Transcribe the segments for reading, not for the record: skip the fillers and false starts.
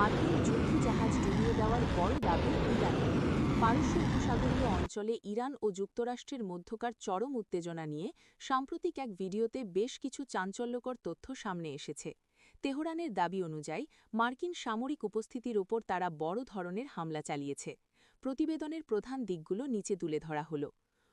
মার্কিন যুদ্ধজাহাজ ডুবিয়ে দেওয়ার বড় দাবি ইরানের। পারস্য উপসাগরীয় অঞ্চলে ইরান ও যুক্তরাষ্ট্রের মধ্যকার চরম উত্তেজনা নিয়ে সাম্প্রতিক এক ভিডিওতে বেশ কিছু চাঞ্চল্যকর তথ্য সামনে এসেছে। তেহরানের দাবি অনুযায়ী মার্কিন সামরিক উপস্থিতির ওপর তারা বড় ধরনের হামলা চালিয়েছে। প্রতিবেদনের প্রধান দিকগুলো নিচে তুলে ধরা হল।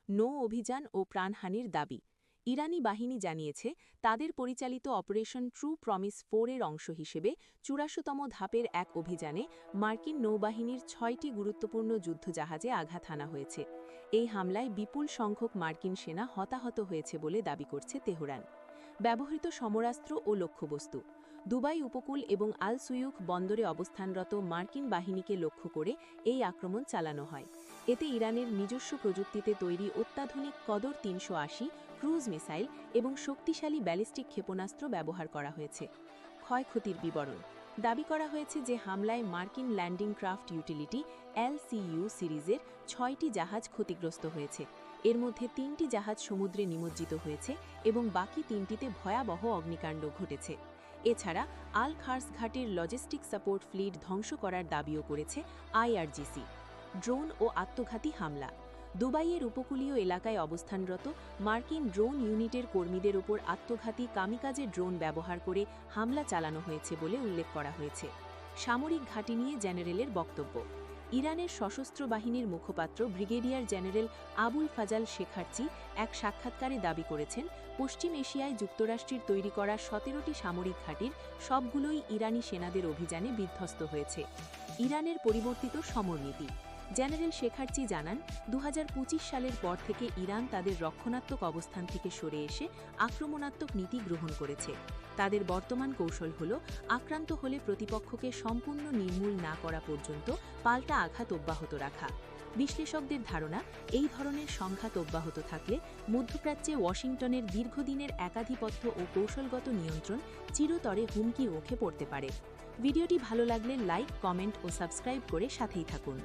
নৌ অভিযান ও প্রাণহানির দাবি। ইরানি বাহিনী জানিয়েছে তাদের পরিচালিত অপারেশন ট্রু প্রমিস 4 এর অংশ হিসেবে ৮৪তম ধাপের এক অভিযানে মার্কিন নৌবাহিনীর ৬টি গুরুত্বপূর্ণ যুদ্ধজাহাজে আঘাত হানা হয়েছে। এই হামলায় বিপুল সংখ্যক মার্কিন সেনা হতাহত হয়েছে বলে দাবি করছে তেহরান। ব্যবহৃত সমরাস্ত্র ও লক্ষ্যবস্তু। দুবাই উপকূল এবং আল সুয়ুখ বন্দরে অবস্থানরত মার্কিন বাহিনীকে লক্ষ্য করে এই আক্রমণ চালানো হয়। এতে ইরানের নিজস্ব প্রযুক্তিতে তৈরি অত্যাধুনিক কদর ৩৮০ ক্রুজ মিসাইল এবং শক্তিশালী ব্যালিস্টিক ক্ষেপণাস্ত্র ব্যবহার করা হয়েছে। ক্ষয়ক্ষতির বিবরণ। দাবি করা হয়েছে যে হামলায় মার্কিন ল্যান্ডিং ক্রাফট ইউটিলিটি LCU সিরিজের ৬টি জাহাজ ক্ষতিগ্রস্ত হয়েছে। এর মধ্যে ৩টি জাহাজ সমুদ্রে নিমজ্জিত হয়েছে এবং বাকি ৩টিতে ভয়াবহ অগ্নিকাণ্ড ঘটেছে। এছাড়া আল খার্স ঘাটের লজিস্টিক সাপোর্ট ফ্লিট ধ্বংস করার দাবিও করেছে IRGC। ড্রোন ও আত্মঘাতী হামলা। দুবাইয়ের উপকূলীয় এলাকায় অবস্থানরত মার্কিন ড্রোন ইউনিটের কর্মীদের ওপর আত্মঘাতী কামিকাজে ড্রোন ব্যবহার করে হামলা চালানো হয়েছে বলে উল্লেখ করা হয়েছে। সামরিক ঘাঁটি নিয়ে জেনারেলের বক্তব্য। ইরানের সশস্ত্র বাহিনীর মুখপাত্র ব্রিগেডিয়ার জেনারেল আবুল ফাজাল শেখার্চি এক সাক্ষাৎকারে দাবি করেছেন, পশ্চিম এশিয়ায় যুক্তরাষ্ট্রের তৈরি করা ১৭টি সামরিক ঘাঁটির সবগুলোই ইরানি সেনাদের অভিযানে বিধ্বস্ত হয়েছে। ইরানের পরিবর্তিত সমরনীতি। জেনারেল শেখার্চি জানান, ২০২৫ সালের পর থেকে ইরান তাদের রক্ষণাত্মক অবস্থান থেকে সরে এসে আক্রমণাত্মক নীতি গ্রহণ করেছে। তাদের বর্তমান কৌশল হল আক্রান্ত হলে প্রতিপক্ষকে সম্পূর্ণ নির্মূল না করা পর্যন্ত পাল্টা আঘাত অব্যাহত রাখা। বিশ্লেষকদের ধারণা, এই ধরনের সংঘাত অব্যাহত থাকলে মধ্যপ্রাচ্যে ওয়াশিংটনের দীর্ঘদিনের একাধিপত্য ও কৌশলগত নিয়ন্ত্রণ চিরতরে হুমকির মুখে পড়তে পারে। ভিডিওটি ভালো লাগলে লাইক, কমেন্ট ও সাবস্ক্রাইব করে সাথেই থাকুন।